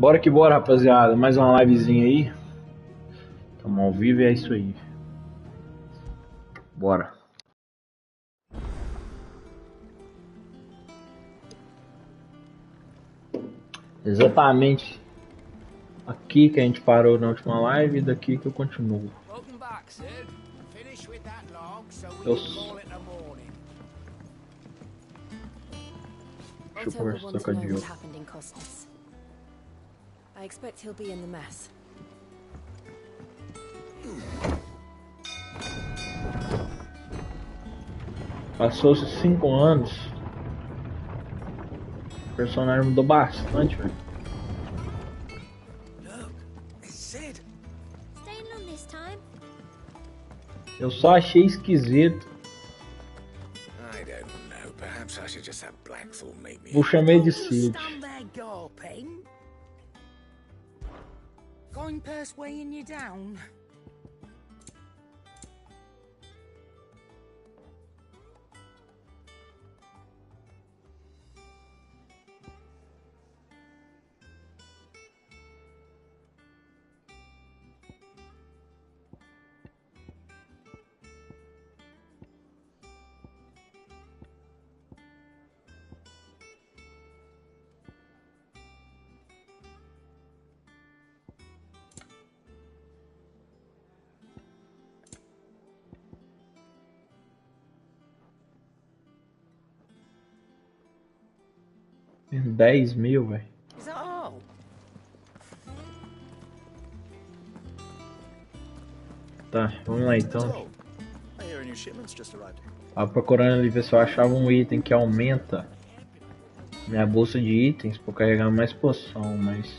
Bora que bora, rapaziada. Mais uma livezinha aí. Tamo ao vivo e é isso aí. Bora. Exatamente aqui que a gente parou na última live e daqui que eu continuo. Deixa eu conversar com a Dio. I expect he'll be in the mess. Passou-se 5 anos. O personagem mudou bastante, velho. Eu só achei esquisito. Vou chamar de Sid. Going purse weighing you down. Tem 10 mil, velho. Tá, vamos lá então. Tava procurando ali ver se eu achava um item que aumenta minha bolsa de itens pra carregar mais poção, mas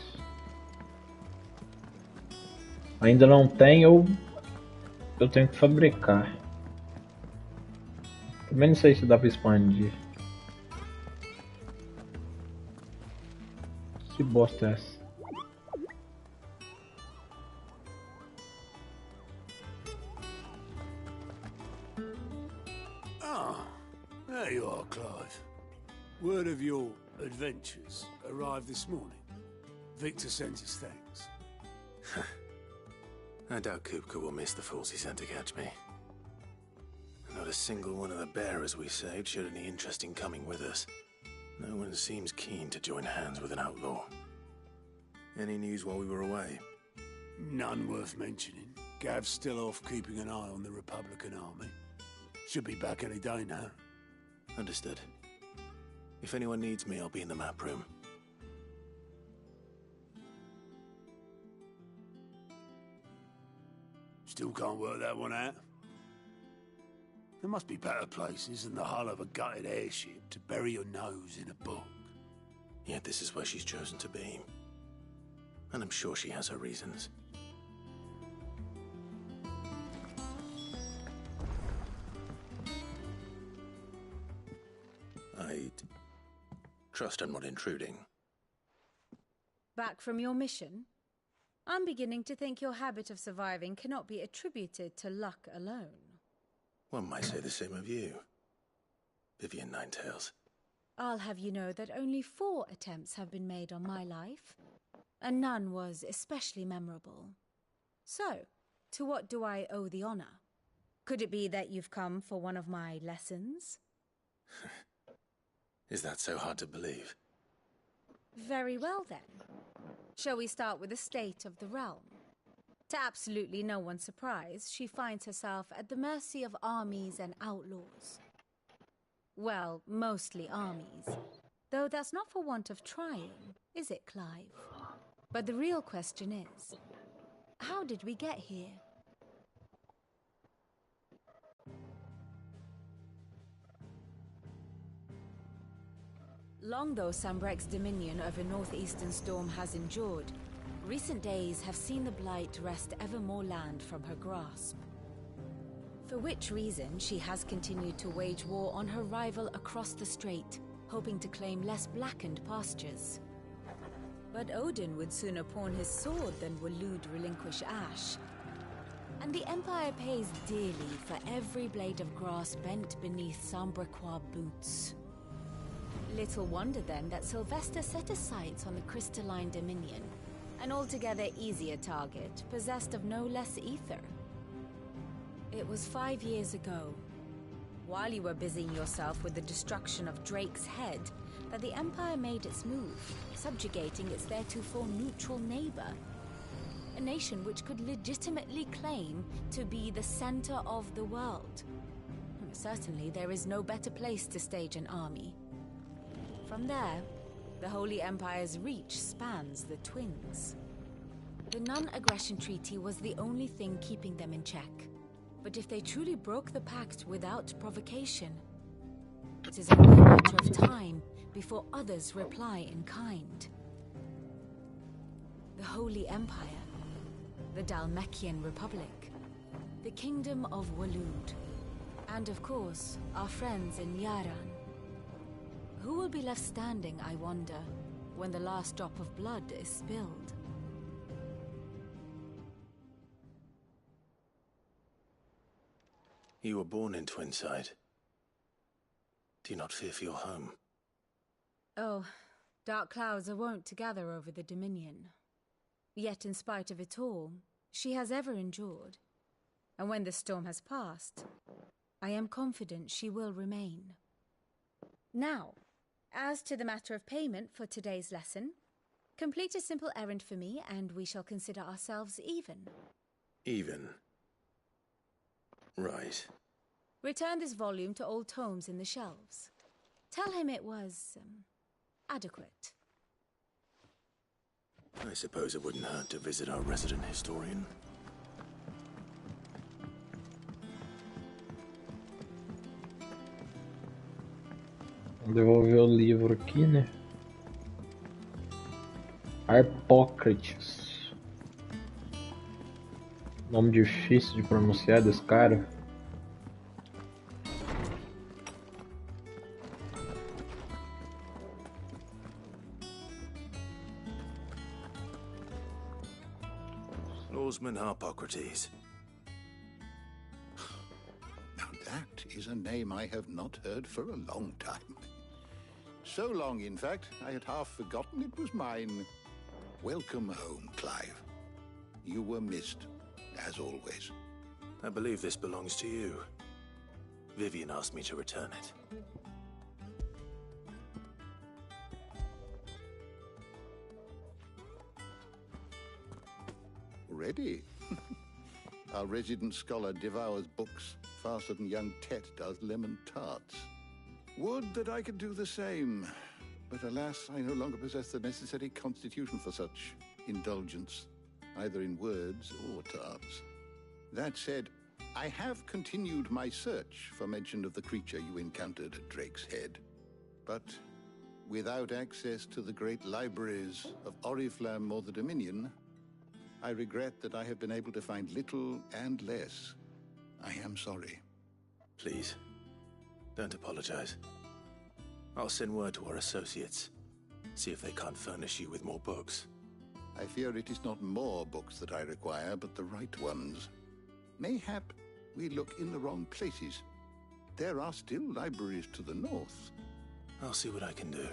ainda não tem, eu tenho que fabricar. Também não sei se dá pra expandir. Que bosta é essa? Ah, there you are, Clive. Word of your adventures arrived this morning. Victor sent his thanks. I doubt Kupka will miss the fools he sent to catch me. Not a single one of the bearers we saved showed any interest in coming with us. No one seems keen to join hands with an outlaw. Any news while we were away? None worth mentioning. Gav's still off keeping an eye on the Republican army. Should be back any day now. Understood. If anyone needs me, I'll be in the map room. Still can't work that one out? There must be better places than the hull of a gutted airship to bury your nose in a book. Yet this is where she's chosen to be. And I'm sure she has her reasons. I trust I'm not intruding. Back from your mission? I'm beginning to think your habit of surviving cannot be attributed to luck alone. One might say the same of you, Vivian Ninetails. I'll have you know that only 4 attempts have been made on my life, and none was especially memorable. So, to what do I owe the honor? Could it be that you've come for one of my lessons? Is that so hard to believe? Very well then. Shall we start with the state of the realm? To absolutely no one's surprise, she finds herself at the mercy of armies and outlaws. Well, mostly armies. Though that's not for want of trying, is it, Clive? But the real question is, how did we get here? Long though Sambrek's dominion over northeastern Storm has endured, recent days have seen the Blight wrest ever more land from her grasp. For which reason she has continued to wage war on her rival across the strait, hoping to claim less blackened pastures. But Odin would sooner pawn his sword than Waloed relinquish Ash. And the Empire pays dearly for every blade of grass bent beneath Sambrequois boots. Little wonder then that Sylvester set his sights on the crystalline dominion, an altogether easier target, possessed of no less ether. It was 5 years ago, while you were busying yourself with the destruction of Drake's head, that the Empire made its move, subjugating its theretofore neutral neighbor. A nation which could legitimately claim to be the center of the world. Certainly, there is no better place to stage an army. From there, the Holy Empire's reach spans the Twins. The non-aggression treaty was the only thing keeping them in check. But if they truly broke the pact without provocation, it is only a matter of time before others reply in kind. The Holy Empire, the Dhalmekian Republic, the Kingdom of Waloed, and of course, our friends in Yaran. Who will be left standing, I wonder, when the last drop of blood is spilled? You were born in Twinside. Do you not fear for your home? Oh, dark clouds are wont to gather over the Dominion. Yet in spite of it all, she has ever endured. And when the storm has passed, I am confident she will remain. Now, as to the matter of payment for today's lesson, complete a simple errand for me and we shall consider ourselves even. Even? Right. Return this volume to old tomes in the shelves. Tell him it was, adequate. I suppose it wouldn't hurt to visit our resident historian. Vou devolver o livro aqui, né? Harpócrates. Nome difícil de pronunciar desse cara. Norseman Harpocrates. Now that is a name I have not heard for a long time. So long, in fact, I had half forgotten it was mine. Welcome home, Clive. You were missed, as always. I believe this belongs to you. Vivian asked me to return it. Ready? Our resident scholar devours books faster than young Tet does lemon tarts. Would that I could do the same. But alas, I no longer possess the necessary constitution for such indulgence, either in words or tarts. That said, I have continued my search for mention of the creature you encountered at Drake's Head. But without access to the great libraries of Oriflamme or the Dominion, I regret that I have been able to find little and less. I am sorry. Please, don't apologize. I'll send word to our associates. See if they can't furnish you with more books. I fear it is not more books that I require, but the right ones. Mayhap we look in the wrong places. There are still libraries to the north. I'll see what I can do.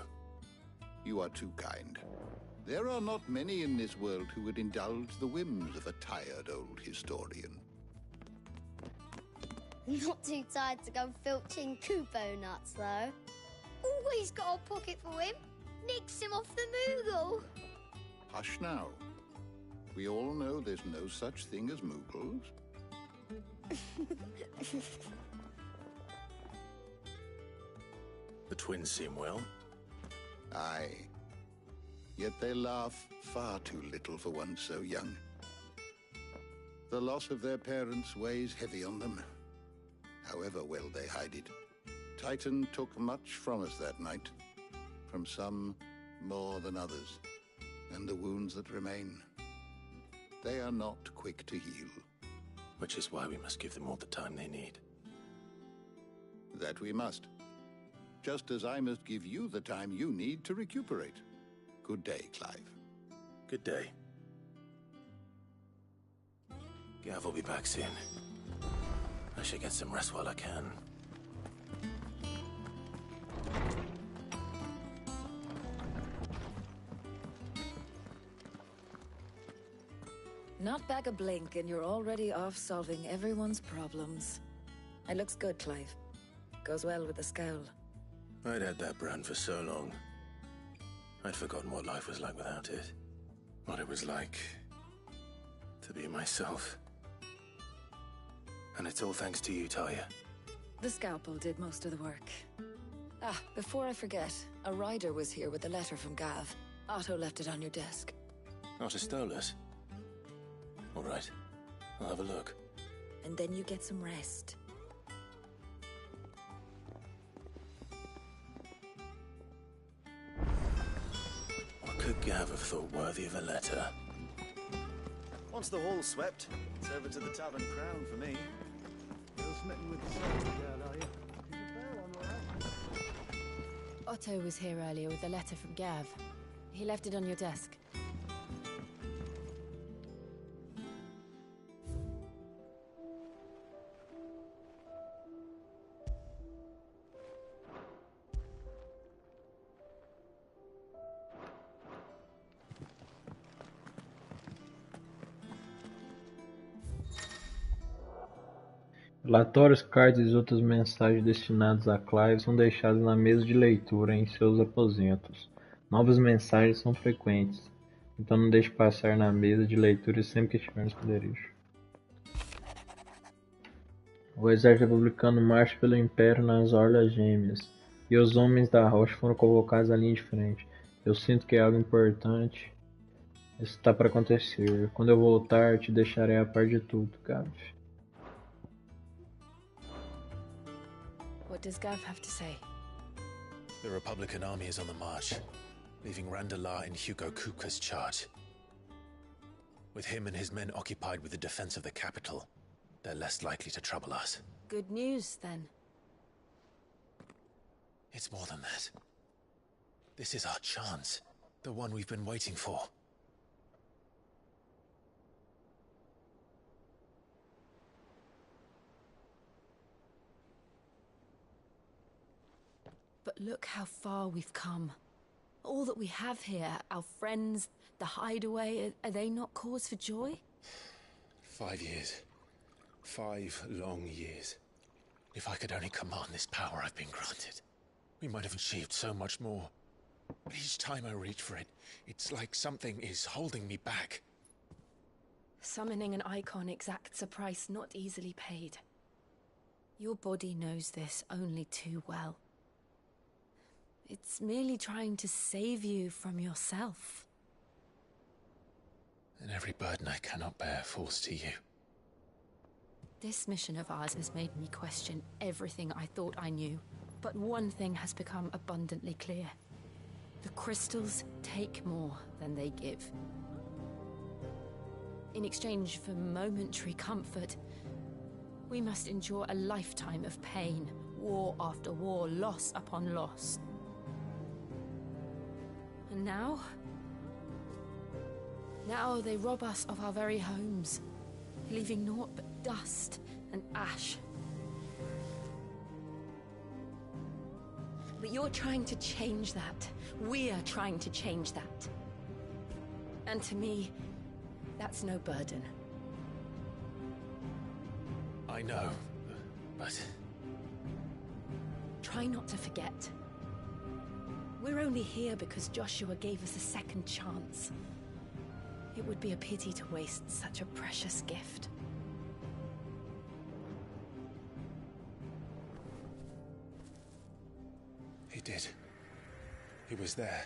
You are too kind. There are not many in this world who would indulge the whims of a tired old historian. Not too tired to go filching Kupo nuts, though. Always got a pocket for him. Nicks him off the Moogle. Hush now. We all know there's no such thing as Moogles. The twins seem well. Aye. Yet they laugh far too little for one so young. The loss of their parents weighs heavy on them, however well they hide it. Titan took much from us that night, from some more than others, and the wounds that remain, they are not quick to heal. Which is why we must give them all the time they need. That we must. Just as I must give you the time you need to recuperate. Good day, Clive. Good day. Gav will be back soon. I should get some rest while I can. Not back a blink and you're already off solving everyone's problems. It looks good, Clive. Goes well with the scowl. I'd had that brand for so long. I'd forgotten what life was like without it. What it was like to be myself. And it's all thanks to you, Talia. The scalpel did most of the work. Ah, before I forget, a rider was here with a letter from Gav. Otto left it on your desk. Not a stolus. All right, I'll have a look. And then you get some rest. What could Gav have thought worthy of a letter? Once the hall's swept, it's over to the Tavern Crown for me. Still smitten with the soul girl, are you? Is the bell on all right? Otto was here earlier with a letter from Gav. He left it on your desk. Relatórios, cartas e outras mensagens destinadas a Clive são deixadas na mesa de leitura em seus aposentos. Novas mensagens são frequentes, então não deixe passar na mesa de leitura sempre que estiver no esconderijo. O exército republicano marcha pelo Império nas Orlas Gêmeas, e os homens da rocha foram convocados à linha de frente. Eu sinto que é algo importante está para acontecer. Quando eu voltar, te deixarei a par de tudo, Gav. What does Gav have to say? The Republican army is on the march, leaving Randalar in Hugo Kuka's charge. With him and his men occupied with the defense of the capital, they're less likely to trouble us. Good news, then. It's more than that. This is our chance, the one we've been waiting for. But look how far we've come. All that we have here, our friends, the hideaway, are they not cause for joy? 5 years. 5 long years. If I could only command this power I've been granted, we might have achieved so much more. But each time I reach for it, it's like something is holding me back. Summoning an icon exacts a price not easily paid. Your body knows this only too well. It's merely trying to save you from yourself. And every burden I cannot bear falls to you. This mission of ours has made me question everything I thought I knew. But one thing has become abundantly clear. The crystals take more than they give. In exchange for momentary comfort, we must endure a lifetime of pain, war after war, loss upon loss. And now they rob us of our very homes, leaving naught but dust and ash. But you're trying to change that. We're trying to change that. And to me, that's no burden. I know, but... Try not to forget. We're only here because Joshua gave us a second chance. It would be a pity to waste such a precious gift. He did. He was there.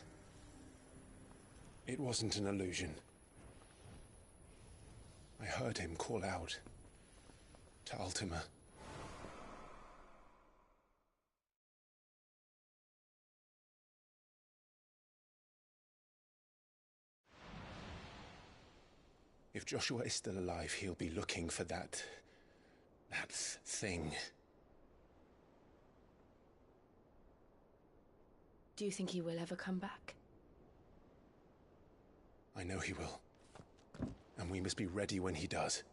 It wasn't an illusion. I heard him call out to Ultima. If Joshua is still alive, he'll be looking for that thing. Do you think he will ever come back? I know he will. And we must be ready when he does.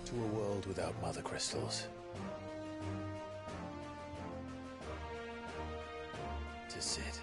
To a world without mother crystals. To sit.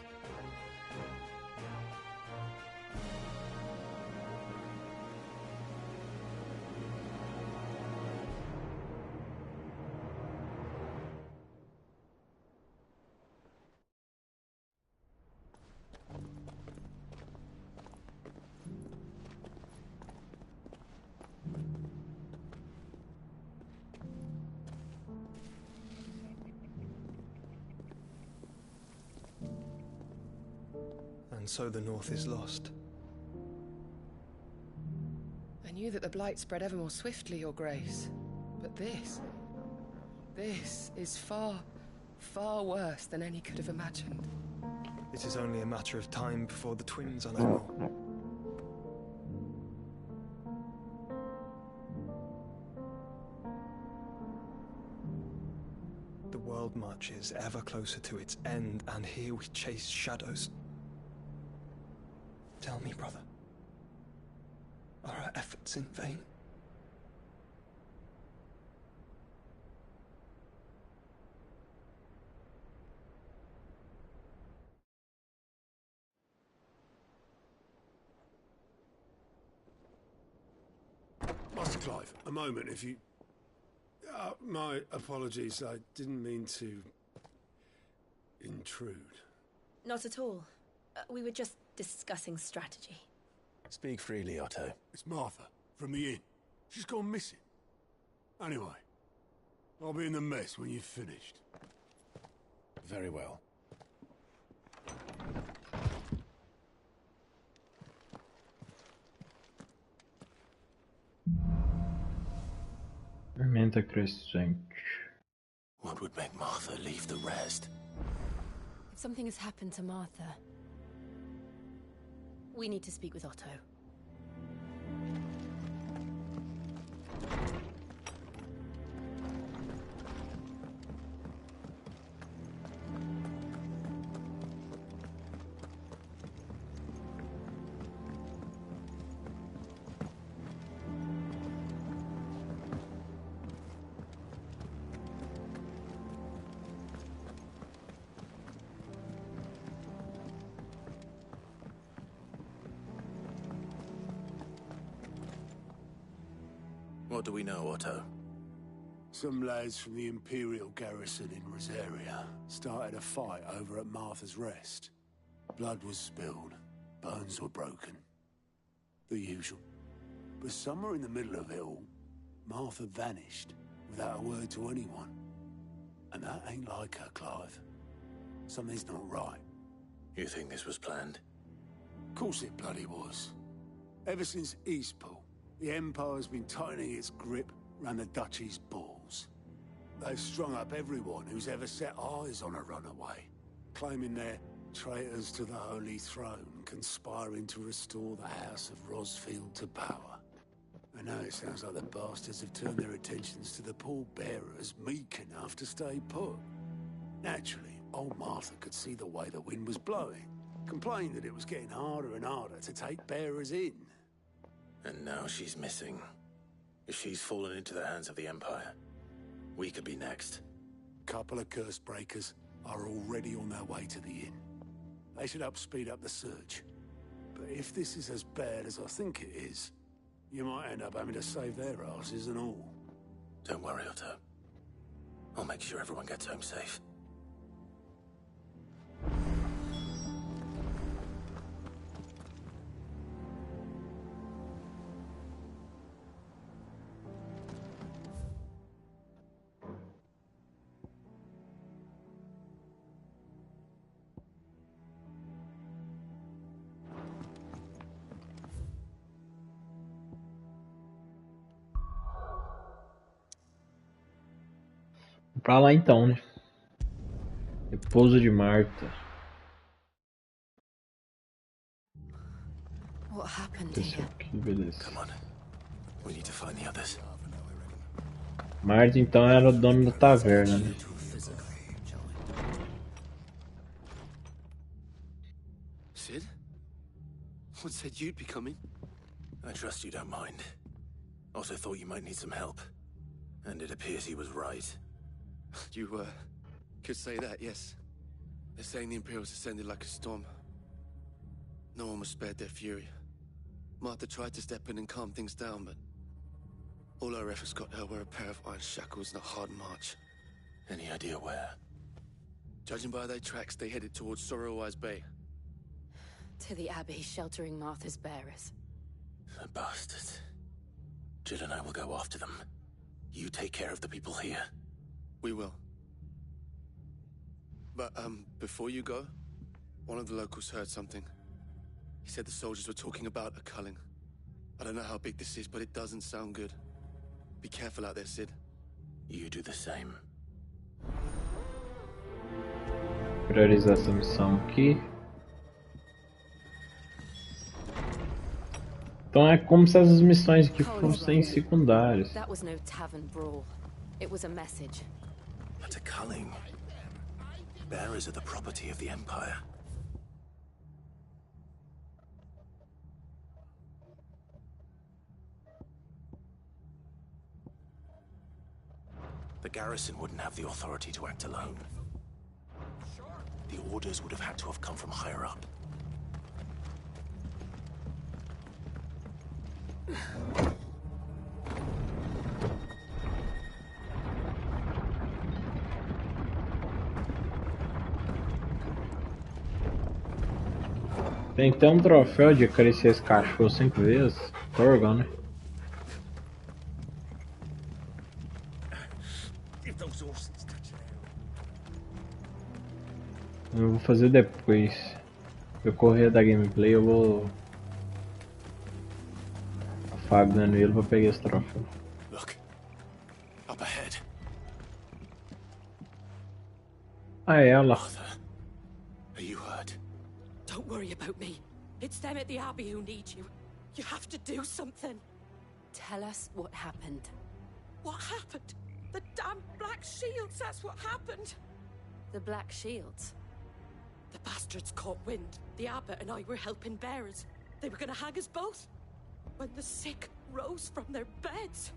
And so the North is lost. I knew that the blight spread ever more swiftly, Your Grace. But this is far, far worse than any could have imagined. It is only a matter of time before the twins are no more. The world marches ever closer to its end, and here we chase shadows. Tell me, brother, are our efforts in vain? Master Clive, a moment, if you... my apologies, I didn't mean to... intrude. Not at all. We were just discussing strategy. Speak freely, Otto. It's Martha, from the inn. She's gone missing. Anyway, I'll be in the mess when you've finished. Very well. Fermenta crescente. What would make Martha leave the rest? If something has happened to Martha, we need to speak with Otto. What do we know, Otto? Some lads from the Imperial garrison in Rosaria started a fight over at Martha's Rest. Blood was spilled, bones were broken. The usual. But somewhere in the middle of it all, Martha vanished without a word to anyone. And that ain't like her, Clive. Something's not right. You think this was planned? Of course it bloody was. Ever since Eastpool, the Empire's been tightening its grip round the Duchy's balls. They've strung up everyone who's ever set eyes on a runaway, claiming they're traitors to the Holy Throne, conspiring to restore the House of Rosfield to power. And now it sounds like the bastards have turned their attentions to the pallbearers meek enough to stay put. Naturally, old Martha could see the way the wind was blowing, complained that it was getting harder and harder to take bearers in. And now she's missing. If she's fallen into the hands of the Empire, we could be next. Couple of curse breakers are already on their way to the inn. They should help speed up the search. But if this is as bad as I think it is, you might end up having to save their asses and all. Don't worry, Otto. I'll make sure everyone gets home safe. Pra lá então, né? Repouso de Marta. What happened Esse here? aqui, beleza. Come on. We need to find the others. Marta então era o dono da taverna, né? Sid? What said you'd be coming? I trust you don't mind. Also thought you might need some help. And it appears he was right. You, could say that, yes. They're saying the Imperials ascended like a storm. No one was spared their fury. Martha tried to step in and calm things down, but all our efforts got her were a pair of iron shackles and a hard march. Any idea where? Judging by their tracks, they headed towards Sorrowwise Bay. To the Abbey, sheltering Martha's bearers. The bastards. Jill and I will go after them. You take care of the people here. We will. But, before you go, one of the locals heard something. He said the soldiers were talking about a culling. I don't know how big this is, but it doesn't sound good. Be careful out there, Sid. You do the same. Priorizar essa missão aqui. Então é como se essas missões aqui fossem secundárias. That was no tavern brawl. It was a message. But a culling. Bearers are the property of the Empire. The garrison wouldn't have the authority to act alone. The orders would have had to have come from higher up. Tem até um troféu de acariciar esse cachorro 5 vezes. Torgão, né? Eu vou fazer depois. Eu correr da gameplay, eu vou afagando ele pra pegar esse troféu. Look, up ahead. Ah, é ela. Are you hurt? Don't worry about me. It's them at the Abbey who need you. You have to do something. Tell us what happened. What happened? The damn Black Shields, that's what happened. The Black Shields? The bastards caught wind. The Abbot and I were helping bearers. They were gonna hang us both. When the sick rose from their beds,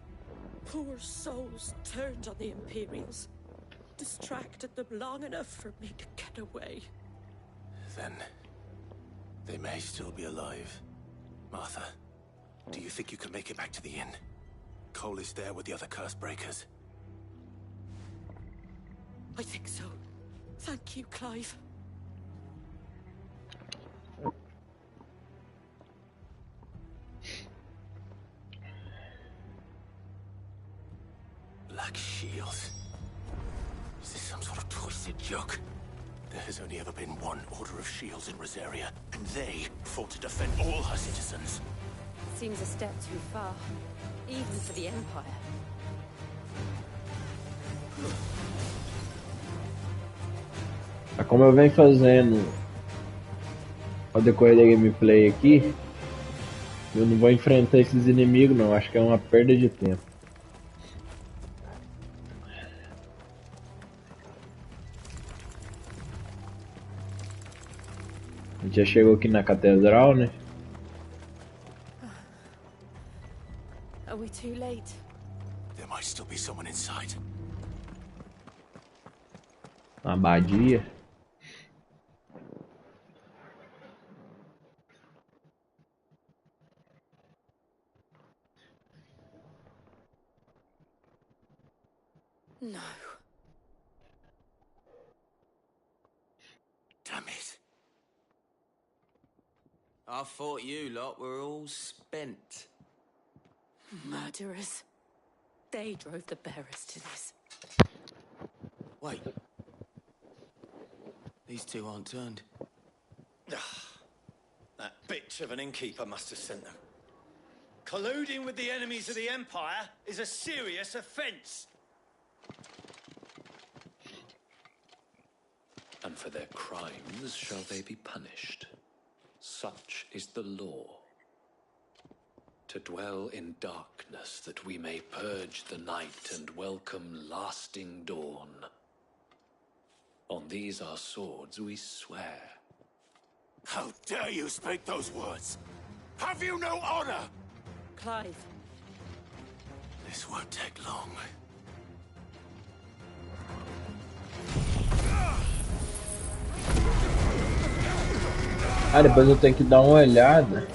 poor souls turned on the Imperials. Distracted them long enough for me to get away. Then they may still be alive. Martha, do you think you can make it back to the inn? Cole is there with the other curse breakers. I think so. Thank you, Clive. Black Shields. Is this some sort of twisted joke? There has only ever been one Order of Shields in Rosaria, and they fought to defend all her citizens. Seems a step too far, even for the Empire. Como eu venho fazendo ao decorrer da gameplay aqui, eu não vou enfrentar esses inimigos não, acho que é uma perda de tempo. A gente já chegou aqui na catedral, né? Are we too late? There might still be someone inside. Na abadia. No. Damn it. I thought you lot were all spent. Murderers. They drove the bearers to this. Wait. These two aren't turned. That bitch of an innkeeper must have sent them. Colluding with the enemies of the Empire is a serious offense. And for their crimes shall they be punished. Such is the law. To dwell in darkness that we may purge the night and welcome lasting dawn. On these our swords we swear. How dare you speak those words? Have you no honor? Clive. This won't take long. Ah, depois eu tenho que dar uma olhada.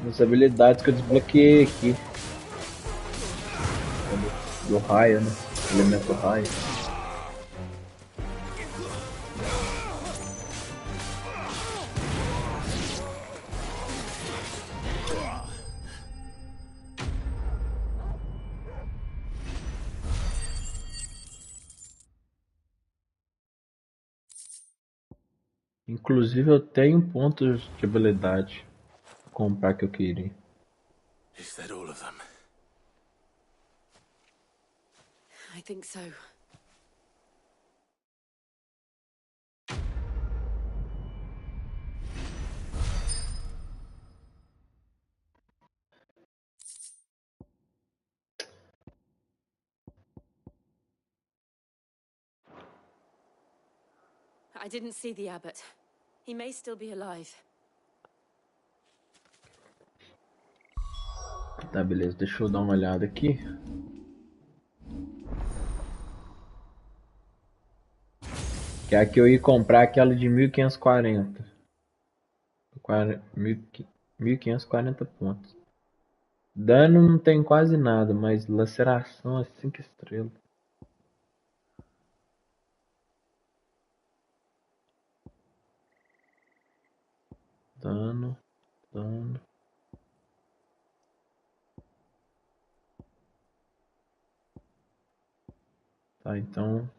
As habilidades que eu desbloqueei aqui. Do raio, né? Elemento raio. Inclusive eu tenho pontos de habilidade pra comprar que eu queria. Is that all of them? I think so. I didn't see the abbot. He may still be alive. Tá, beleza. Deixa eu dar uma olhada aqui. Que é a que eu ia comprar, aquela de 1540. 1540 pontos. Dano não tem quase nada, mas laceração é 5 estrelas. Dano. Tá, então.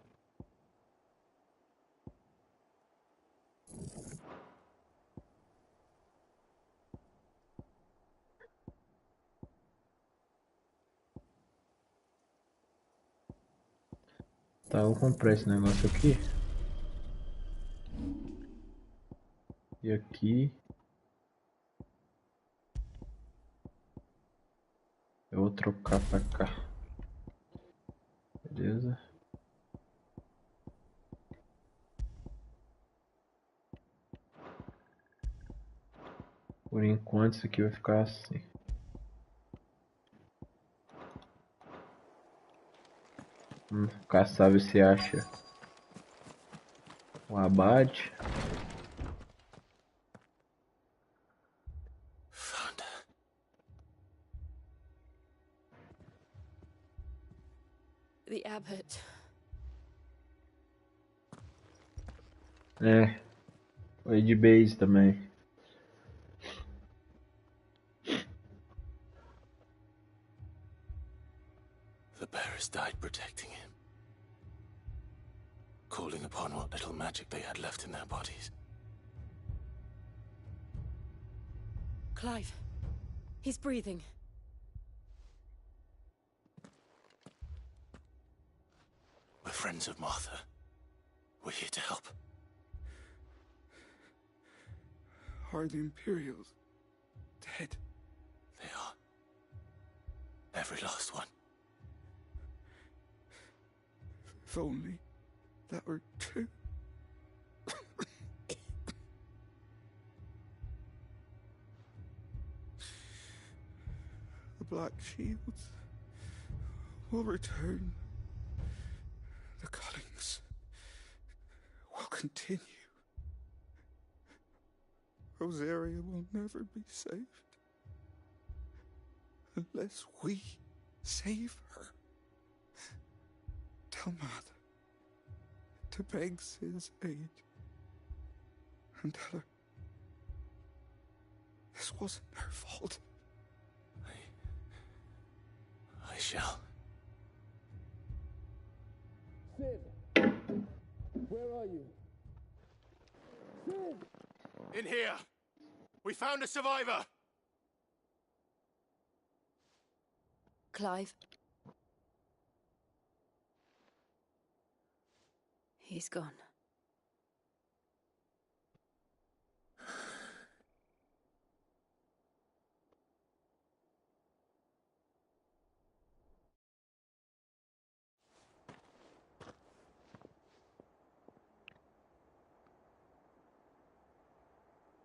Tá, eu vou comprar esse negócio aqui. E aqui. Eu vou trocar pra cá. Beleza. Por enquanto isso aqui vai ficar assim. Caçar, ver se acha o abade. The abbot. É. Foi de base também. The bearers died protecting him, calling upon what little magic they had left in their bodies. Clive. He's breathing. We're friends of Martha. We're here to help. Are the Imperials dead? They are. Every last one. If only that were true. The Black Shields will return. The cuttings will continue. Rosaria will never be saved unless we save her. Tell Mother to beg Sid's aid and tell her this wasn't her fault. I shall. Sid! Where are you? Sid! In here! We found a survivor! Clive. He's gone.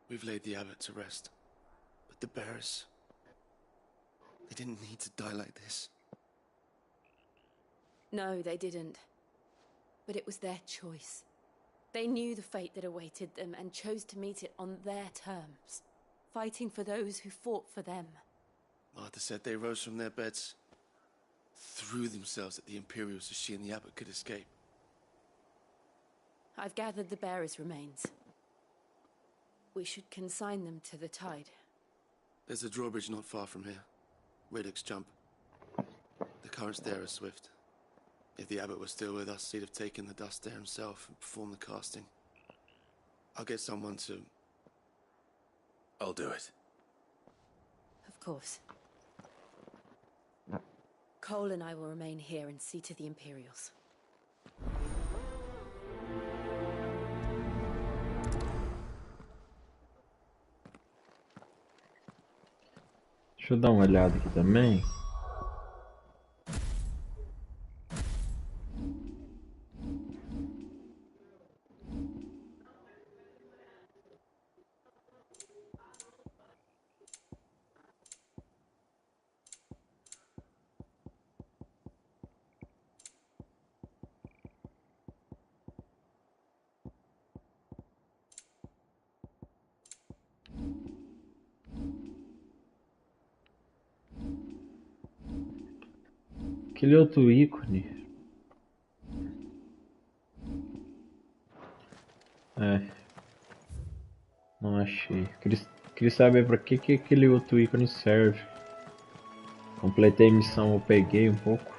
We've laid the abbot to rest, but the bearers. They didn't need to die like this. No, they didn't. But it was their choice. They knew the fate that awaited them and chose to meet it on their terms, fighting for those who fought for them. Martha said they rose from their beds, threw themselves at the Imperials so she and the abbot could escape. I've gathered the bearers' remains. We should consign them to the tide. There's a drawbridge not far from here. Riddick's jump. The currents there are swift. If the abbot was still with us, he'd have taken the dust there himself and performed the casting. I'll get someone to... I'll do it. Of course. Cole and I will remain here and see to the Imperials. Deixa eu dar uma olhada aqui também. Aquele outro ícone. Não achei. Queria saber pra que aquele outro ícone serve. Completei a missão, eu peguei um pouco.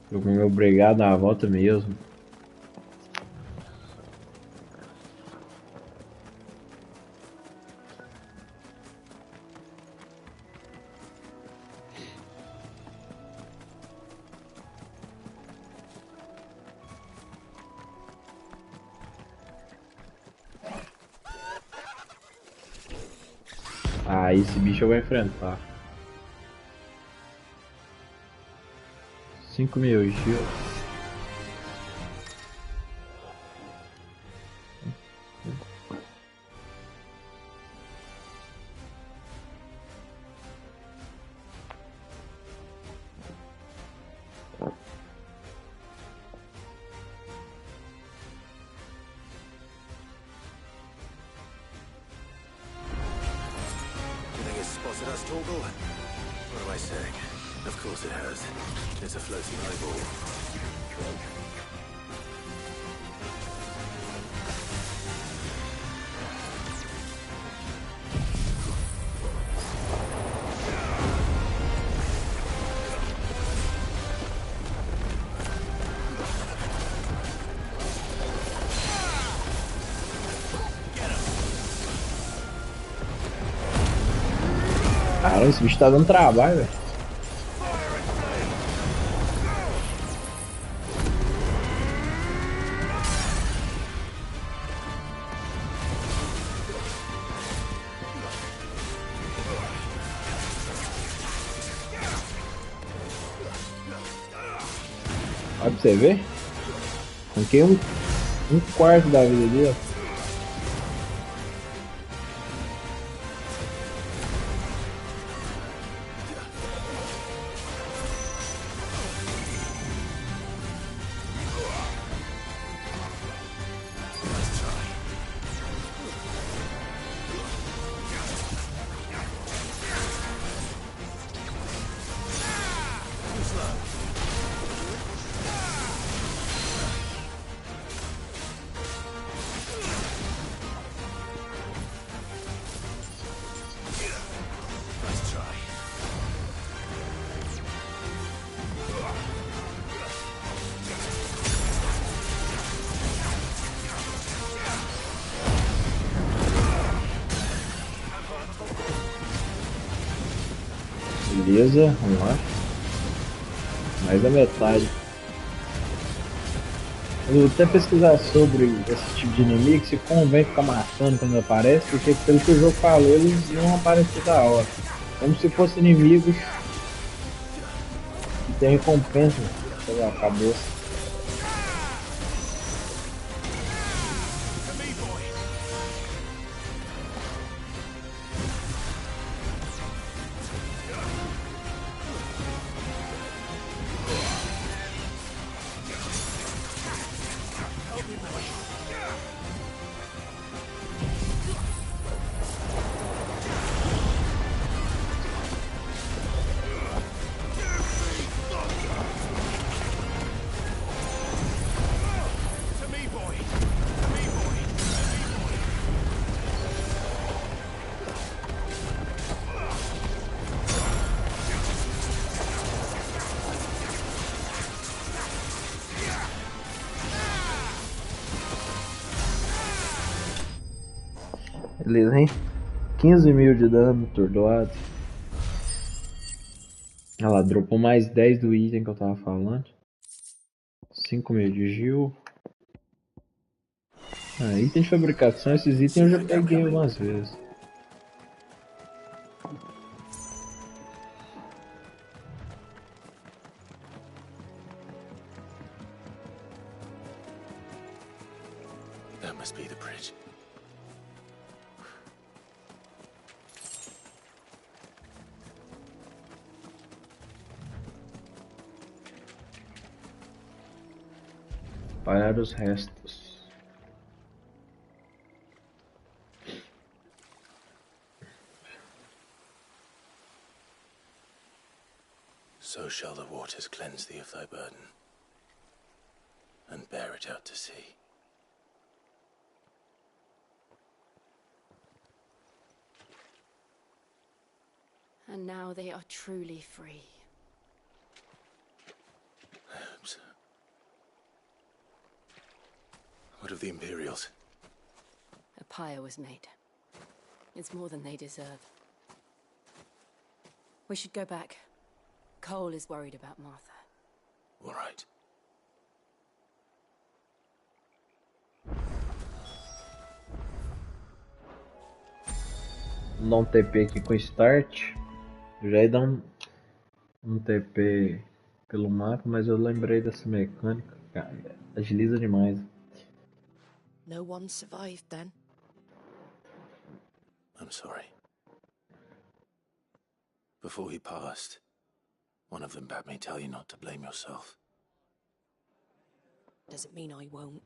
Eu vou me obrigar a dar a volta mesmo. Ah, esse bicho eu vou enfrentar. 5.000 giros. Spotted us, Torgal? What am I saying? Of course it has. It's a floating eyeball. Caramba, esse bicho tá dando trabalho, velho. Olha pra você ver. Arranquei um quarto da vida dele, ó. Beleza, vamos lá. Mais da metade. Eu vou até pesquisar sobre esse tipo de inimigo, se convém ficar matando quando aparece, porque pelo que o jogo falou, eles iam aparecer da hora. Como se fossem inimigos que tem recompensa pela cabeça. Beleza, hein? 15 mil de dano atordoado. Olha lá, dropou mais 10 do item que eu tava falando. 5 mil de Gil. Item de fabricação, esses itens eu já peguei algumas vezes. That must be the bridge. Parar os restos. So shall the waters cleanse thee of thy burden, and bear it out to sea. And now they are truly free. What of the Imperials? A pyre was made. It's more than they deserve. We should go back. Cole is worried about Martha. All right. Vou dar um TP aqui com Start. Eu já ia dar um TP pelo mapa, mas eu lembrei dessa mecânica. Cara, agiliza demais. No one survived then? I'm sorry. Before he passed, one of them bade me tell you not to blame yourself. Doesn't mean I won't.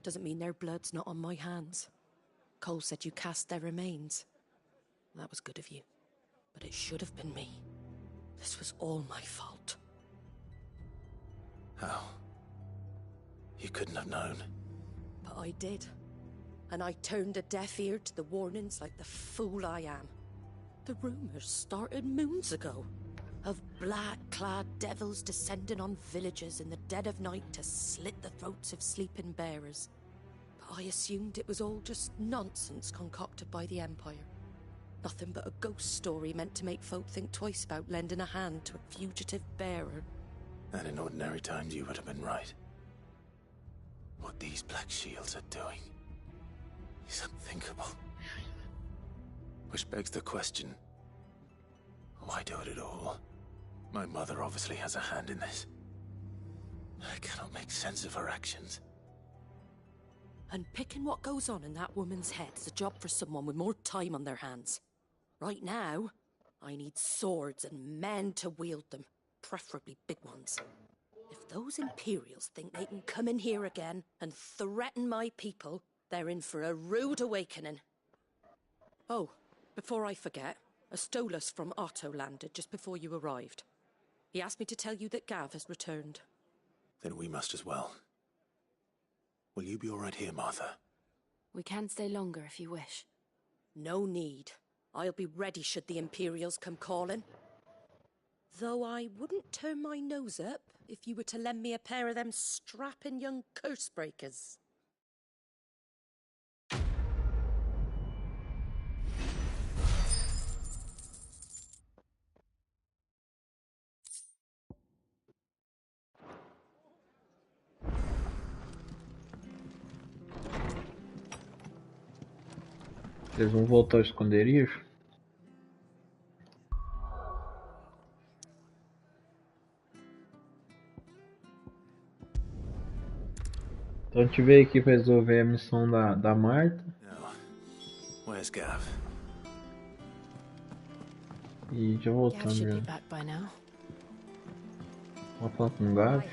Doesn't mean their blood's not on my hands. Cole said you cast their remains. That was good of you. But it should have been me. This was all my fault. How? You couldn't have known. But I did. And I turned a deaf ear to the warnings like the fool I am. The rumors started moons ago. Of black-clad devils descending on villages in the dead of night to slit the throats of sleeping bearers. But I assumed it was all just nonsense concocted by the Empire. Nothing but a ghost story meant to make folk think twice about lending a hand to a fugitive bearer. And in ordinary times you would have been right. What these Black Shields are doing is unthinkable. Which begs the question, why do it at all? My mother obviously has a hand in this. I cannot make sense of her actions. Unpicking what goes on in that woman's head is a job for someone with more time on their hands. Right now, I need swords and men to wield them, preferably big ones. If those Imperials think they can come in here again and threaten my people, they're in for a rude awakening. Oh, before I forget, a Stolas from Otto landed just before you arrived. He asked me to tell you that Gav has returned. Then we must as well. Will you be all right here, Martha? We can stay longer if you wish. No need. I'll be ready should the Imperials come calling. Though I wouldn't turn my nose up if you were to lend me a pair of them strapping young curse breakers. Eles vão voltar ao esconderijo? Então a gente veio aqui pra resolver a missão da Marta. Where's Gav? E já Gav voltamos should já. be back by now. Vamos falar com o Gav.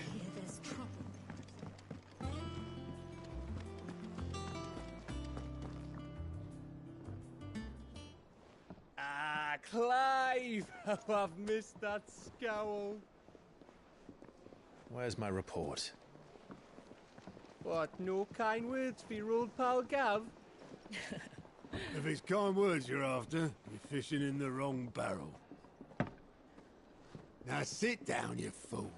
Ah, Clive! Oh, I've missed that scowl. Where's my report? What, no kind words for your old pal Gav? If it's kind words you're after, you're fishing in the wrong barrel. Now sit down, you fool.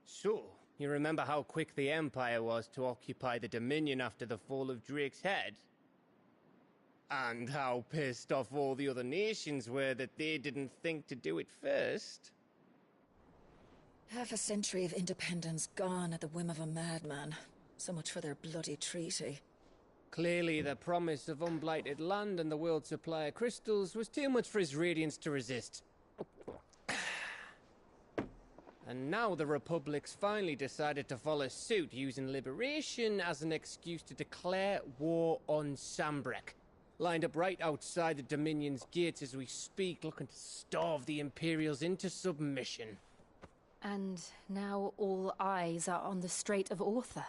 So, you remember how quick the Empire was to occupy the Dominion after the fall of Drake's head? And how pissed off all the other nations were that they didn't think to do it first? Half a century of independence gone at the whim of a madman. So much for their bloody treaty. Clearly, the promise of unblighted land and the world's supply of crystals was too much for his radiance to resist. And now the Republic's finally decided to follow suit, using liberation as an excuse to declare war on Sambrek. Lined up right outside the Dominion's gates as we speak, looking to starve the Imperials into submission. And now all eyes are on the Strait of Author.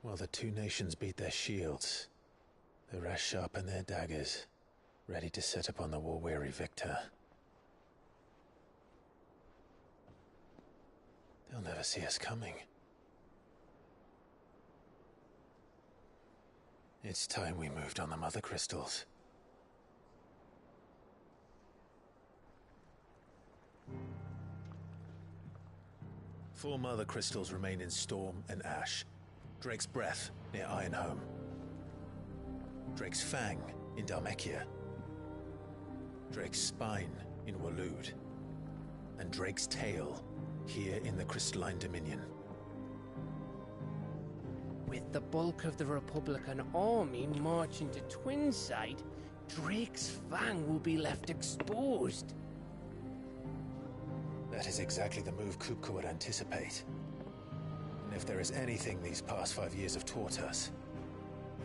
Well, the two nations beat their shields. The rest sharpen their daggers, ready to set upon the war-weary victor. They'll never see us coming. It's time we moved on the mother crystals. Four mother crystals remain in Storm and Ash. Drake's Breath near Ironhome. Drake's Fang in Dhalmekia. Drake's Spine in Waloed. And Drake's Tail here in the Crystalline Dominion. With the bulk of the Republican army marching to Twinside, Drake's Fang will be left exposed. That is exactly the move Kupka would anticipate. And if there is anything these past 5 years have taught us,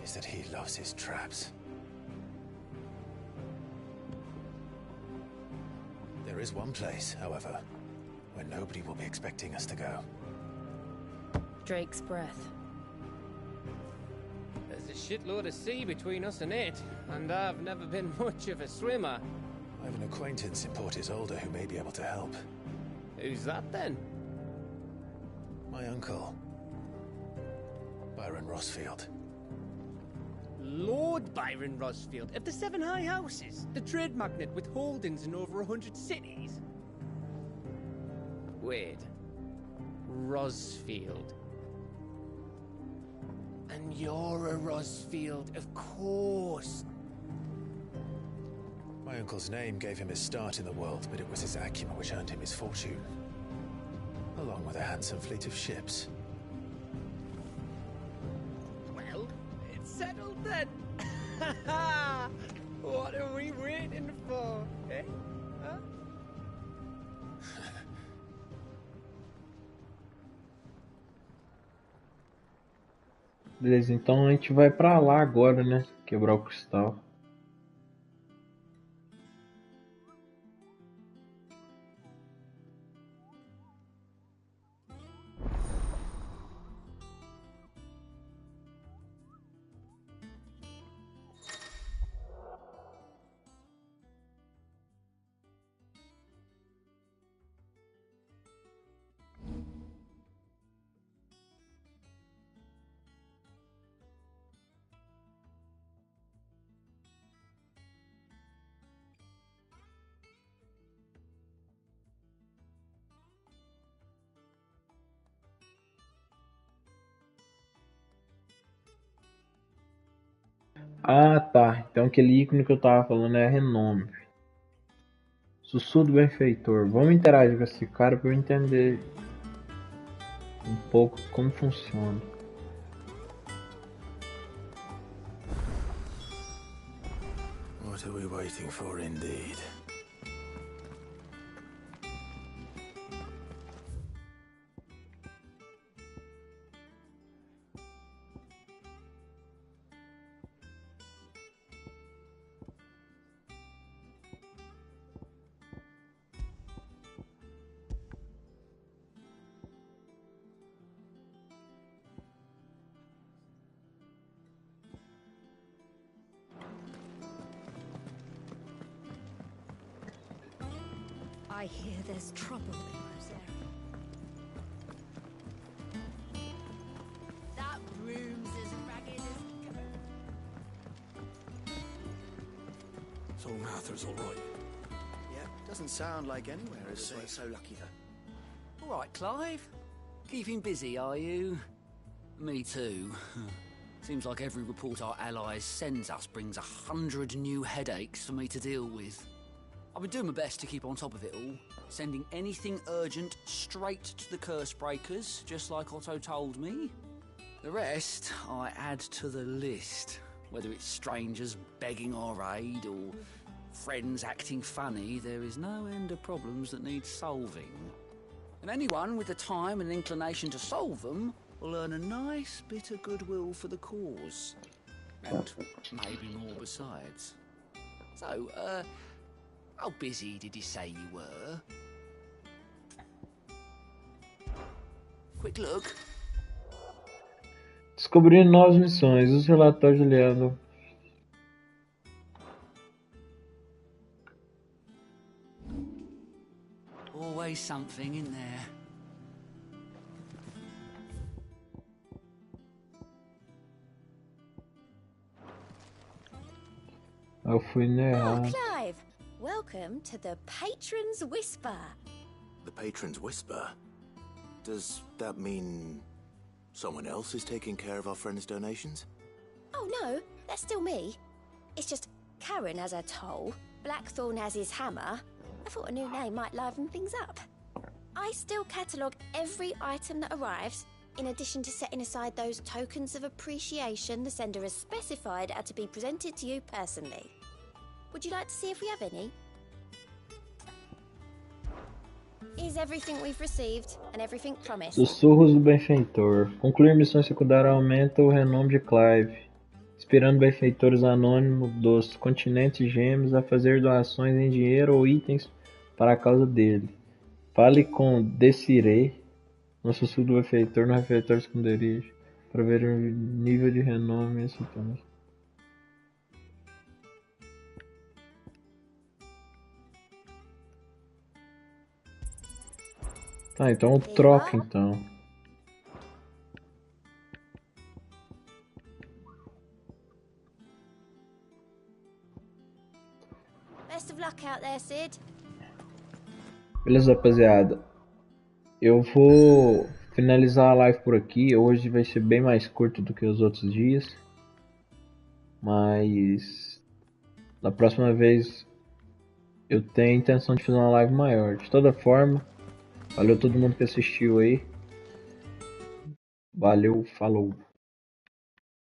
is that he loves his traps. There is one place, however, where nobody will be expecting us to go. Drake's Breath. There's a shitload of sea between us and it, and I've never been much of a swimmer. I have an acquaintance in Port Isolde who may be able to help. Who's that then? My uncle, Byron Rosfield. Lord Byron Rosfield of the Seven High Houses, the trade magnate with holdings in over 100 cities. Wait, Rosfield. And you're a Rosfield, of course. My uncle's name gave him his start in the world, but it was his acumen which earned him his fortune. Along with a handsome fleet of ships. Well, it's settled then. What are we waiting for, eh? Huh? Beleza, então a gente vai pra lá agora, né? Quebrar o cristal. Ah, tá. Então aquele ícone que eu tava falando é renome. Sussurro do benfeitor. Vamos interagir com esse cara para eu entender um pouco como funciona. What are we waiting for, indeed? I hear there's trouble in Rosaria. That room's as ragged as... So Mather's all right. Yeah, doesn't sound like anywhere is so lucky though. All right, Clive. Keeping busy, are you? Me too. Seems like every report our allies sends us brings 100 new headaches for me to deal with. I've been doing my best to keep on top of it all, sending anything urgent straight to the curse breakers, just like Otto told me. The rest I add to the list, whether it's strangers begging our aid or friends acting funny. There is no end of problems that need solving. And anyone with the time and inclination to solve them will earn a nice bit of goodwill for the cause. And maybe more besides. So, how busy did you say you were? Quick look. Descobrindo novas missões. Os relatórios aliados. Always something in there. Eu fui no errado. Clive, welcome to the Patron's Whisper. The Patron's Whisper? Does that mean someone else is taking care of our friends' donations? Oh no, that's still me. It's just Karen has her toll, Blackthorn has his hammer. I thought a new name might liven things up. I still catalogue every item that arrives, in addition to setting aside those tokens of appreciation the sender has specified are to be presented to you personally. Would you like to see if we have any? Here's everything we've received and everything promised. Sussurros do benfeitor. Concluir missões secundárias aumenta o renome de Clive, inspirando benfeitores anônimos dos continentes gêmeos a fazer doações em dinheiro ou itens para a causa dele. Fale com Desiree no sussurro do benfeitor no refeitório esconderijo para ver o nível de renome e sintomas. Tá, então eu troco então. Best of luck out there, Sid. Beleza, rapaziada. Eu vou finalizar a live por aqui. Hoje vai ser bem mais curto do que os outros dias. Mas na próxima vez eu tenho a intenção de fazer uma live maior. De toda forma, valeu todo mundo que assistiu aí. Valeu, falou.